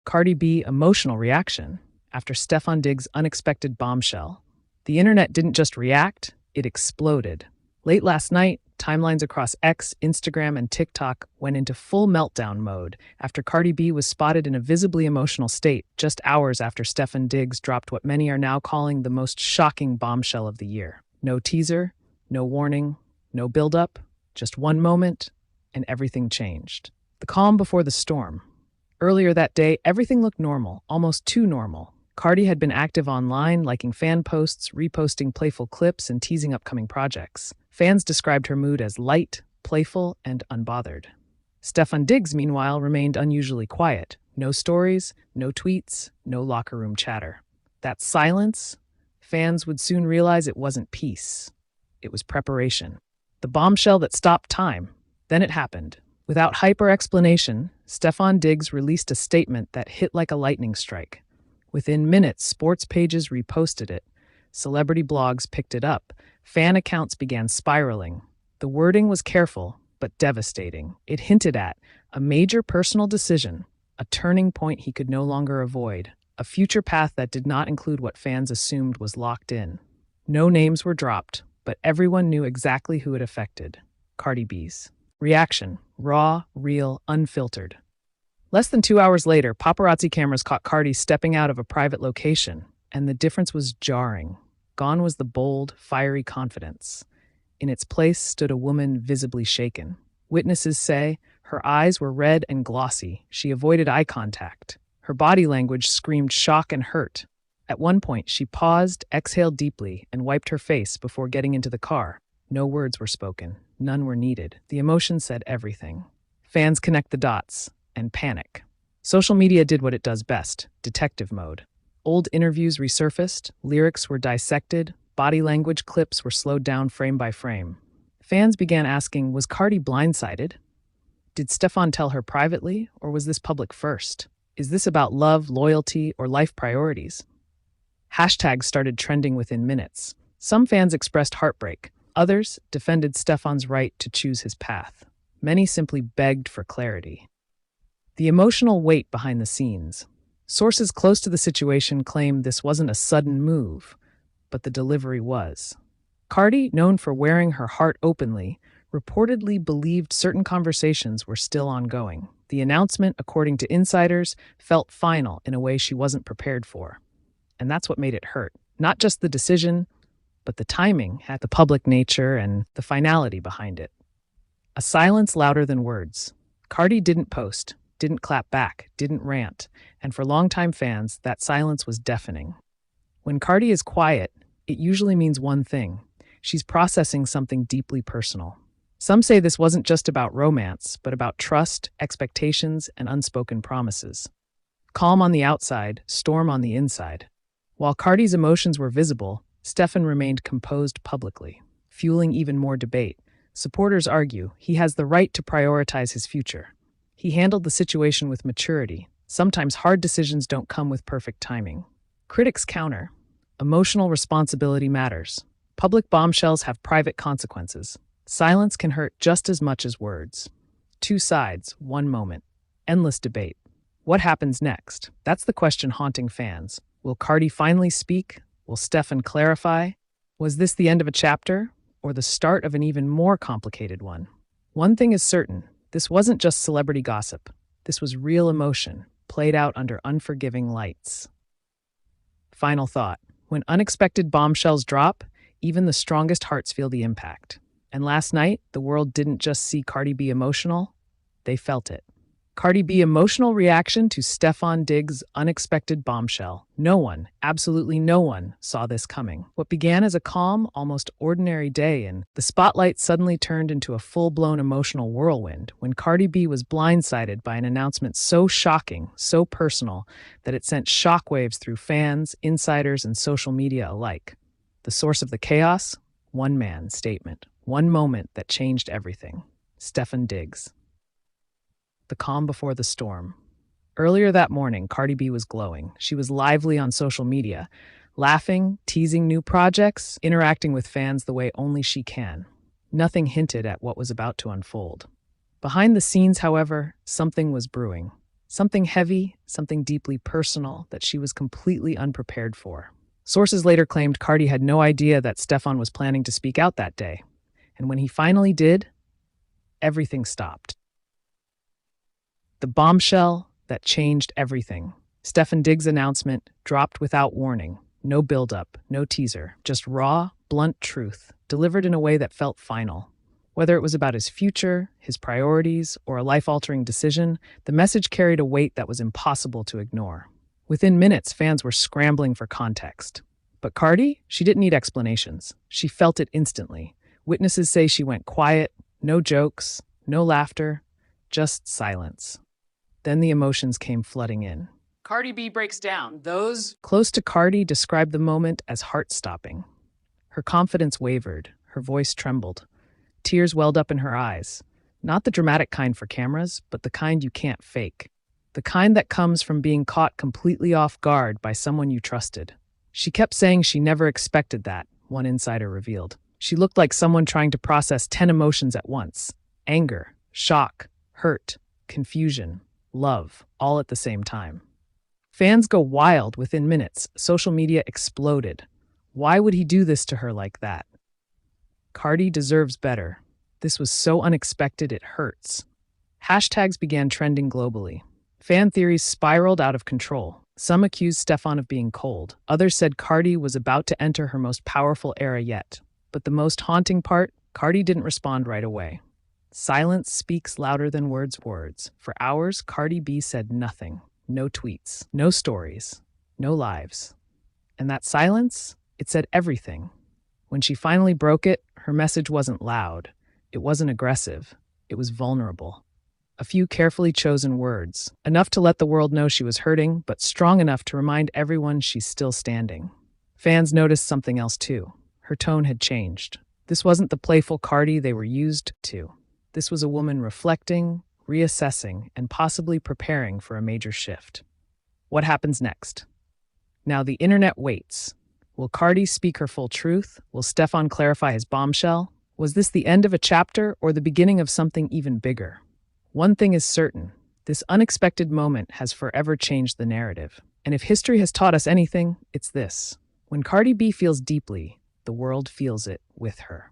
Cardi B emotional reaction after Stefon Diggs' unexpected bombshell. The internet didn't just react, it exploded. Late last night, timelines across X, Instagram, and TikTok went into full meltdown mode after Cardi B was spotted in a visibly emotional state just hours after Stefon Diggs dropped what many are now calling the most shocking bombshell of the year. No teaser, no warning, no build-up, just one moment, and everything changed. The calm before the storm. Earlier that day, everything looked normal, almost too normal. Cardi had been active online, liking fan posts, reposting playful clips, and teasing upcoming projects. Fans described her mood as light, playful, and unbothered. Stefon Diggs, meanwhile, remained unusually quiet. No stories, no tweets, no locker room chatter. That silence, fans would soon realize it wasn't peace. It was preparation. The bombshell that stopped time. Then it happened. Without hype or explanation, Stefon Diggs released a statement that hit like a lightning strike. Within minutes, sports pages reposted it. Celebrity blogs picked it up. Fan accounts began spiraling. The wording was careful, but devastating. It hinted at a major personal decision, a turning point he could no longer avoid, a future path that did not include what fans assumed was locked in. No names were dropped, but everyone knew exactly who it affected. Cardi B's reaction, raw, real, unfiltered. Less than 2 hours later, paparazzi cameras caught Cardi stepping out of a private location, and the difference was jarring. Gone was the bold, fiery confidence. In its place stood a woman visibly shaken. Witnesses say her eyes were red and glossy. She avoided eye contact. Her body language screamed shock and hurt. At one point, she paused, exhaled deeply, and wiped her face before getting into the car. No words were spoken. None were needed. The emotion said everything. Fans connect the dots and panic. Social media did what it does best, detective mode. Old interviews resurfaced, lyrics were dissected, body language clips were slowed down frame by frame. Fans began asking, was Cardi blindsided? Did Stefon tell her privately, or was this public first? Is this about love, loyalty, or life priorities? Hashtags started trending within minutes. Some fans expressed heartbreak. Others defended Stefon's right to choose his path. Many simply begged for clarity. The emotional weight behind the scenes. Sources close to the situation claim this wasn't a sudden move, but the delivery was. Cardi, known for wearing her heart openly, reportedly believed certain conversations were still ongoing. The announcement, according to insiders, felt final in a way she wasn't prepared for. And that's what made it hurt. Not just the decision, but the timing had the public nature and the finality behind it. A silence louder than words. Cardi didn't post, didn't clap back, didn't rant, and for longtime fans, that silence was deafening. When Cardi is quiet, it usually means one thing. She's processing something deeply personal. Some say this wasn't just about romance, but about trust, expectations, and unspoken promises. Calm on the outside, storm on the inside. While Cardi's emotions were visible, Stefon remained composed publicly, fueling even more debate. Supporters argue he has the right to prioritize his future. He handled the situation with maturity. Sometimes hard decisions don't come with perfect timing. Critics counter. Emotional responsibility matters. Public bombshells have private consequences. Silence can hurt just as much as words. Two sides, one moment. Endless debate. What happens next? That's the question haunting fans. Will Cardi finally speak? Will Stefon clarify? Was this the end of a chapter, or the start of an even more complicated one? One thing is certain, this wasn't just celebrity gossip. This was real emotion, played out under unforgiving lights. Final thought. When unexpected bombshells drop, even the strongest hearts feel the impact. And last night, the world didn't just see Cardi B emotional, they felt it. Cardi B emotional reaction to Stefon Diggs' unexpected bombshell. No one, absolutely no one, saw this coming. What began as a calm, almost ordinary day, and the spotlight suddenly turned into a full-blown emotional whirlwind when Cardi B was blindsided by an announcement so shocking, so personal, that it sent shockwaves through fans, insiders, and social media alike. The source of the chaos? One man's statement. One moment that changed everything. Stefon Diggs. The calm before the storm. Earlier that morning, Cardi B was glowing. She was lively on social media, laughing, teasing new projects, interacting with fans the way only she can. Nothing hinted at what was about to unfold. Behind the scenes, however, something was brewing. Something heavy, something deeply personal that she was completely unprepared for. Sources later claimed Cardi had no idea that Stefon was planning to speak out that day. And when he finally did, everything stopped. The bombshell that changed everything. Stefon Diggs' announcement dropped without warning. No build-up, no teaser, just raw, blunt truth, delivered in a way that felt final. Whether it was about his future, his priorities, or a life-altering decision, the message carried a weight that was impossible to ignore. Within minutes, fans were scrambling for context. But Cardi, she didn't need explanations. She felt it instantly. Witnesses say she went quiet, no jokes, no laughter, just silence. Then the emotions came flooding in. Cardi B breaks down. Those close to Cardi described the moment as heart-stopping. Her confidence wavered, her voice trembled. Tears welled up in her eyes. Not the dramatic kind for cameras, but the kind you can't fake. The kind that comes from being caught completely off guard by someone you trusted. She kept saying she never expected that, one insider revealed. She looked like someone trying to process 10 emotions at once. Anger, shock, hurt, confusion, love, all at the same time. Fans go wild within minutes. Social media exploded. Why would he do this to her like that? Cardi deserves better. This was so unexpected it hurts. Hashtags began trending globally. Fan theories spiraled out of control. Some accused Stefon of being cold. Others said Cardi was about to enter her most powerful era yet. But the most haunting part, Cardi didn't respond right away. Silence speaks louder than words. For hours, Cardi B said nothing. No tweets, no stories, no lives. And that silence, it said everything. When she finally broke it, her message wasn't loud. It wasn't aggressive. It was vulnerable. A few carefully chosen words, enough to let the world know she was hurting, but strong enough to remind everyone she's still standing. Fans noticed something else too. Her tone had changed. This wasn't the playful Cardi they were used to. This was a woman reflecting, reassessing, and possibly preparing for a major shift. What happens next? Now the internet waits. Will Cardi speak her full truth? Will Stefon clarify his bombshell? Was this the end of a chapter or the beginning of something even bigger? One thing is certain. This unexpected moment has forever changed the narrative. And if history has taught us anything, it's this. When Cardi B feels deeply, the world feels it with her.